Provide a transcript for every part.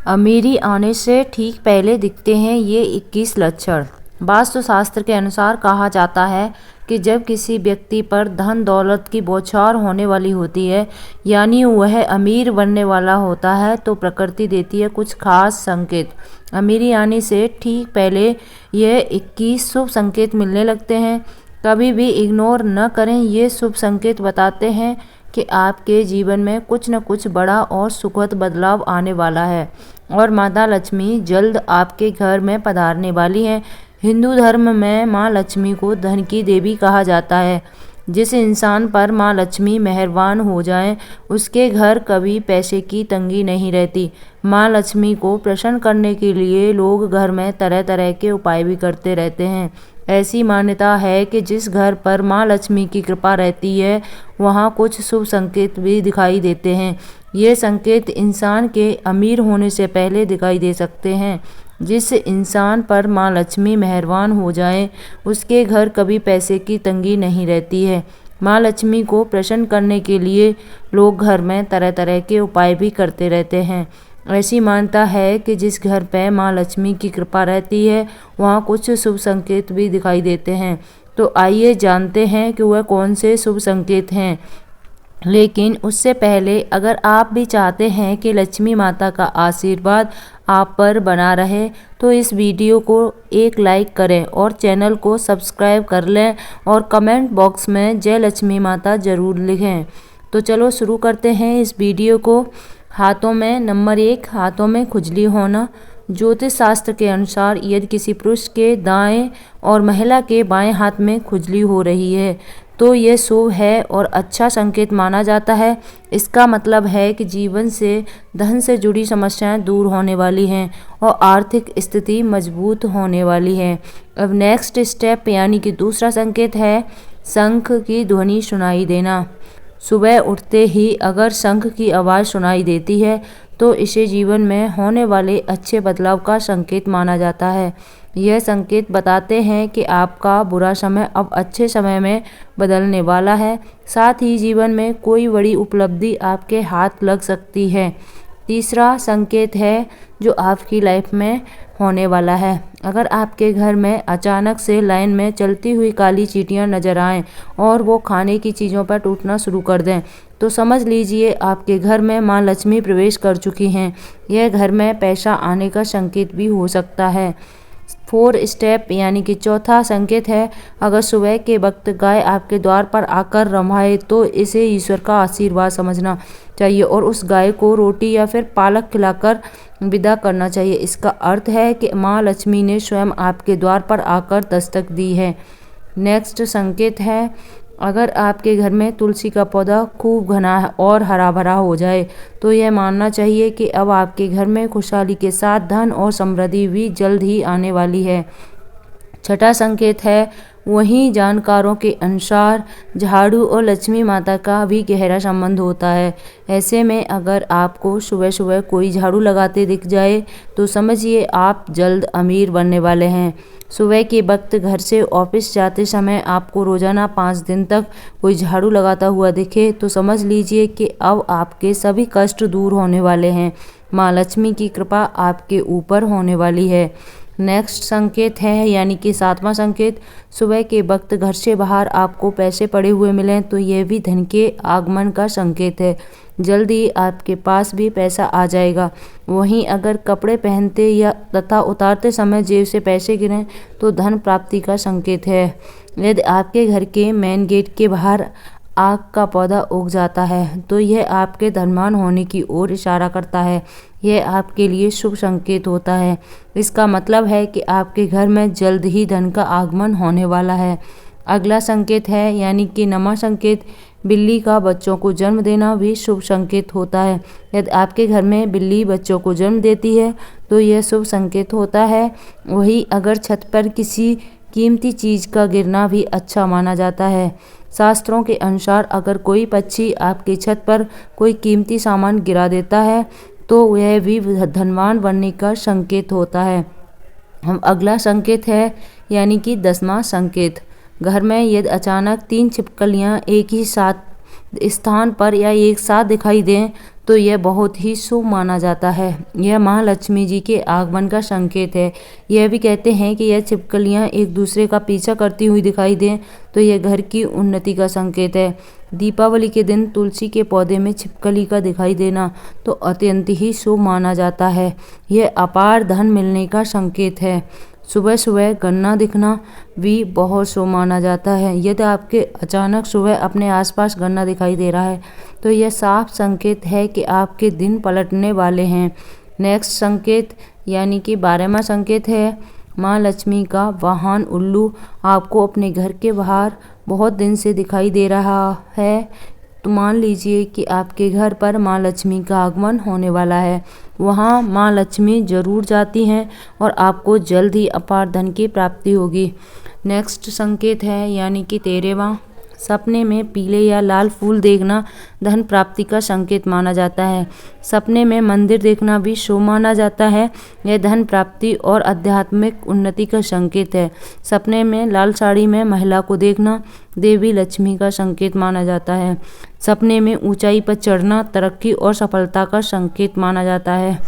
अमीरी आने से ठीक पहले दिखते हैं ये 21 लक्षण। वास्तुशास्त्र के अनुसार कहा जाता है कि जब किसी व्यक्ति पर धन दौलत की बौछार होने वाली होती है, यानी वह अमीर बनने वाला होता है, तो प्रकृति देती है कुछ खास संकेत। अमीरी आने से ठीक पहले यह 21 शुभ संकेत मिलने लगते हैं। कभी भी इग्नोर न करें, ये शुभ संकेत बताते हैं कि आपके जीवन में कुछ न कुछ बड़ा और सुखद बदलाव आने वाला है और माता लक्ष्मी जल्द आपके घर में पधारने वाली हैं। हिंदू धर्म में माँ लक्ष्मी को धन की देवी कहा जाता है। जिस इंसान पर माँ लक्ष्मी मेहरबान हो जाएं, उसके घर कभी पैसे की तंगी नहीं रहती। माँ लक्ष्मी को प्रसन्न करने के लिए लोग घर में तरह तरह के उपाय भी करते रहते हैं। ऐसी मान्यता है कि जिस घर पर माँ लक्ष्मी की कृपा रहती है, वहाँ कुछ शुभ संकेत भी दिखाई देते हैं। ये संकेत इंसान के अमीर होने से पहले दिखाई दे सकते हैं। जिस इंसान पर माँ लक्ष्मी मेहरबान हो जाए, उसके घर कभी पैसे की तंगी नहीं रहती है। माँ लक्ष्मी को प्रसन्न करने के लिए लोग घर में तरह तरह के उपाय भी करते रहते हैं। ऐसी मान्यता है कि जिस घर पर माँ लक्ष्मी की कृपा रहती है, वहाँ कुछ शुभ संकेत भी दिखाई देते हैं। तो आइए जानते हैं कि वह कौन से शुभ संकेत हैं। लेकिन उससे पहले अगर आप भी चाहते हैं कि लक्ष्मी माता का आशीर्वाद आप पर बना रहे, तो इस वीडियो को एक लाइक करें और चैनल को सब्सक्राइब कर लें और कमेंट बॉक्स में जय लक्ष्मी माता ज़रूर लिखें। तो चलो शुरू करते हैं इस वीडियो को। हाथों में नंबर 1, हाथों में खुजली होना। ज्योतिष शास्त्र के अनुसार यदि किसी पुरुष के दाएं और महिला के बाएं हाथ में खुजली हो रही है, तो ये शुभ है और अच्छा संकेत माना जाता है। इसका मतलब है कि जीवन से धन से जुड़ी समस्याएं दूर होने वाली हैं और आर्थिक स्थिति मजबूत होने वाली है। अब नेक्स्ट स्टेप यानी कि दूसरा संकेत है शंख की ध्वनि सुनाई देना। सुबह उठते ही अगर शंख की आवाज़ सुनाई देती है, तो इसे जीवन में होने वाले अच्छे बदलाव का संकेत माना जाता है। यह संकेत बताते हैं कि आपका बुरा समय अब अच्छे समय में बदलने वाला है। साथ ही जीवन में कोई बड़ी उपलब्धि आपके हाथ लग सकती है। तीसरा संकेत है जो आपकी लाइफ में होने वाला है। अगर आपके घर में अचानक से लाइन में चलती हुई काली चींटियां नजर आएं और वो खाने की चीज़ों पर टूटना शुरू कर दें, तो समझ लीजिए आपके घर में माँ लक्ष्मी प्रवेश कर चुकी हैं। यह घर में पैसा आने का संकेत भी हो सकता है। 4 स्टेप यानी कि चौथा संकेत है अगर सुबह के वक्त गाय आपके द्वार पर आकर रमाए, तो इसे ईश्वर का आशीर्वाद समझना चाहिए और उस गाय को रोटी या फिर पालक खिलाकर विदा करना चाहिए। इसका अर्थ है कि माँ लक्ष्मी ने स्वयं आपके द्वार पर आकर दस्तक दी है। नेक्स्ट संकेत है अगर आपके घर में तुलसी का पौधा खूब घना और हरा भरा हो जाए, तो यह मानना चाहिए कि अब आपके घर में खुशहाली के साथ धन और समृद्धि भी जल्द ही आने वाली है। छठा संकेत है वहीं जानकारों के अनुसार झाड़ू और लक्ष्मी माता का भी गहरा संबंध होता है। ऐसे में अगर आपको सुबह सुबह कोई झाड़ू लगाते दिख जाए, तो समझिए आप जल्द अमीर बनने वाले हैं। सुबह के वक्त घर से ऑफिस जाते समय आपको रोजाना 5 दिन तक कोई झाड़ू लगाता हुआ दिखे, तो समझ लीजिए कि अब आपके सभी कष्ट दूर होने वाले हैं। माँ लक्ष्मी की कृपा आपके ऊपर होने वाली है। नेक्स्ट संकेत है यानी कि 7वां संकेत सुबह के वक्त घर से बाहर आपको पैसे पड़े हुए मिलें, तो यह भी धन के आगमन का संकेत है। जल्द ही आपके पास भी पैसा आ जाएगा। वहीं अगर कपड़े पहनते या तथा उतारते समय जेब से पैसे गिरें, तो धन प्राप्ति का संकेत है। यदि आपके घर के मेन गेट के बाहर आग का पौधा उग जाता है, तो यह आपके धनवान होने की ओर इशारा करता है। यह आपके लिए शुभ संकेत होता है। इसका मतलब है कि आपके घर में जल्द ही धन का आगमन होने वाला है। अगला संकेत है यानी कि 9वां संकेत बिल्ली का बच्चों को जन्म देना भी शुभ संकेत होता है। यदि आपके घर में बिल्ली बच्चों को जन्म देती है, तो यह शुभ संकेत होता है। वहीं अगर छत पर किसी कीमती चीज़ का गिरना भी अच्छा माना जाता है। शास्त्रों के अनुसार अगर कोई पक्षी आपकी छत पर कोई कीमती सामान गिरा देता है, तो यह भी धनवान बनने का संकेत होता है। हम अगला संकेत है यानी कि 10वां संकेत घर में यदि अचानक 3 छिपकलियाँ एक ही साथ स्थान पर या एक साथ दिखाई दें तो यह बहुत ही शुभ माना जाता है। यह महालक्ष्मी जी के आगमन का संकेत है। यह भी कहते हैं कि यह छिपकलियाँ एक दूसरे का पीछा करती हुई दिखाई दें तो यह घर की उन्नति का संकेत है। दीपावली के दिन तुलसी के पौधे में छिपकली का दिखाई देना तो अत्यंत ही शुभ माना जाता है। यह अपार धन मिलने का संकेत है। सुबह सुबह गन्ना दिखना भी बहुत शुभ माना जाता है। यदि आपके अचानक सुबह अपने आसपास गन्ना दिखाई दे रहा है तो यह साफ संकेत है कि आपके दिन पलटने वाले हैं। नेक्स्ट संकेत यानी कि 12वां संकेत है माँ लक्ष्मी का वाहन उल्लू आपको अपने घर के बाहर बहुत दिन से दिखाई दे रहा है तो मान लीजिए कि आपके घर पर माँ लक्ष्मी का आगमन होने वाला है। वहाँ माँ लक्ष्मी जरूर जाती हैं और आपको जल्द ही अपार धन की प्राप्ति होगी। नेक्स्ट संकेत है यानी कि 13वां, सपने में पीले या लाल फूल देखना धन प्राप्ति का संकेत माना जाता है। सपने में मंदिर देखना भी शुभ माना जाता है। यह धन प्राप्ति और आध्यात्मिक उन्नति का संकेत है। सपने में लाल साड़ी में महिला को देखना देवी लक्ष्मी का संकेत माना जाता है। सपने में ऊंचाई पर चढ़ना तरक्की और सफलता का संकेत माना जाता है।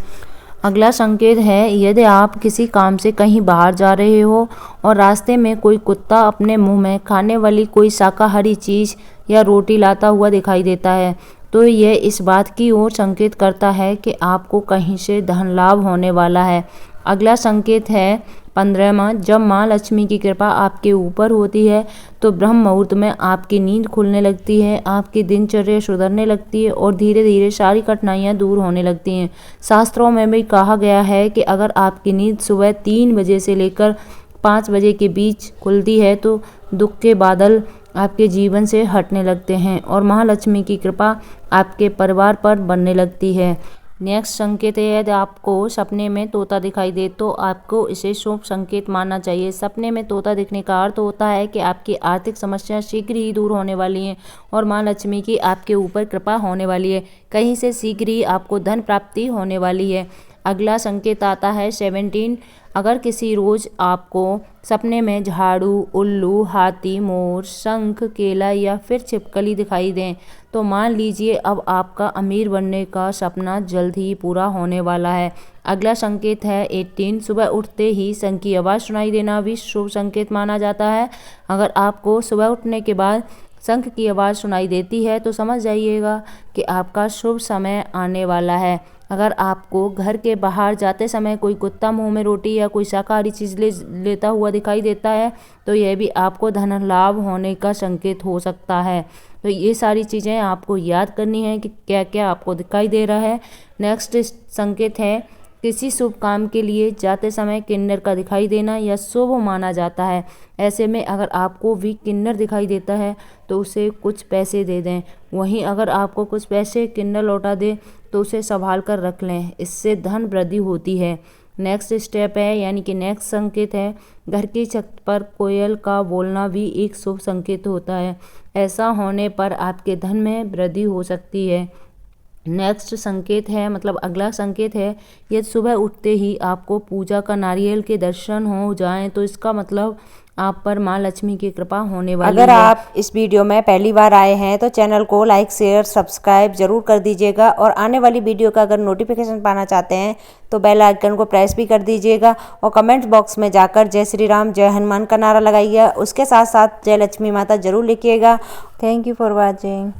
अगला संकेत है यदि आप किसी काम से कहीं बाहर जा रहे हो और रास्ते में कोई कुत्ता अपने मुंह में खाने वाली कोई शाकाहारी चीज़ या रोटी लाता हुआ दिखाई देता है तो यह इस बात की ओर संकेत करता है कि आपको कहीं से धन लाभ होने वाला है। अगला संकेत है 15वां, जब माँ लक्ष्मी की कृपा आपके ऊपर होती है तो ब्रह्म मुहूर्त में आपकी नींद खुलने लगती है, आपकी दिनचर्या सुधरने लगती है और धीरे धीरे सारी कठिनाइयाँ दूर होने लगती हैं। शास्त्रों में भी कहा गया है कि अगर आपकी नींद सुबह 3 बजे से लेकर 5 बजे के बीच खुलती है तो दुख के बादल आपके जीवन से हटने लगते हैं और महालक्ष्मी की कृपा आपके परिवार पर बनने लगती है। नेक्स्ट संकेत है यदि आपको सपने में तोता दिखाई दे तो आपको इसे शुभ संकेत मानना चाहिए। सपने में तोता दिखने का अर्थ होता है कि आपकी आर्थिक समस्या शीघ्र ही दूर होने वाली हैं और माँ लक्ष्मी की आपके ऊपर कृपा होने वाली है। कहीं से शीघ्र ही आपको धन प्राप्ति होने वाली है। अगला संकेत आता है 17, अगर किसी रोज आपको सपने में झाड़ू, उल्लू, हाथी, मोर, शंख, केला या फिर छिपकली दिखाई दें तो मान लीजिए अब आपका अमीर बनने का सपना जल्द ही पूरा होने वाला है। अगला संकेत है 18, सुबह उठते ही शंख की आवाज़ सुनाई देना भी शुभ संकेत माना जाता है। अगर आपको सुबह उठने के बाद शंख की आवाज़ सुनाई देती है तो समझ जाइएगा कि आपका शुभ समय आने वाला है। अगर आपको घर के बाहर जाते समय कोई कुत्ता मुंह में रोटी या कोई शाकाहारी चीज़ लेता हुआ दिखाई देता है तो यह भी आपको धन लाभ होने का संकेत हो सकता है। तो ये सारी चीज़ें आपको याद करनी है कि क्या क्या आपको दिखाई दे रहा है। नेक्स्ट संकेत है किसी शुभ काम के लिए जाते समय किन्नर का दिखाई देना यह शुभ माना जाता है। ऐसे में अगर आपको भी किन्नर दिखाई देता है तो उसे कुछ पैसे दे दें। वहीं अगर आपको कुछ पैसे किन्नर लौटा दे तो उसे संभाल कर रख लें, इससे धन वृद्धि होती है। नेक्स्ट स्टेप है यानी कि नेक्स्ट संकेत है घर की छत पर कोयल का बोलना भी एक शुभ संकेत होता है। ऐसा होने पर आपके धन में वृद्धि हो सकती है। नेक्स्ट संकेत है मतलब अगला संकेत है यदि सुबह उठते ही आपको पूजा का नारियल के दर्शन हो जाएं तो इसका मतलब आप पर माँ लक्ष्मी की कृपा होने वाली है। अगर आप इस वीडियो में पहली बार आए हैं तो चैनल को लाइक शेयर सब्सक्राइब जरूर कर दीजिएगा और आने वाली वीडियो का अगर नोटिफिकेशन पाना चाहते हैं तो बेल आइकन को प्रेस भी कर दीजिएगा और कमेंट बॉक्स में जाकर जय श्री राम जय हनुमान का नारा लगाइएगा। उसके साथ साथ जय लक्ष्मी माता जरूर लिखिएगा। Thank you for watching.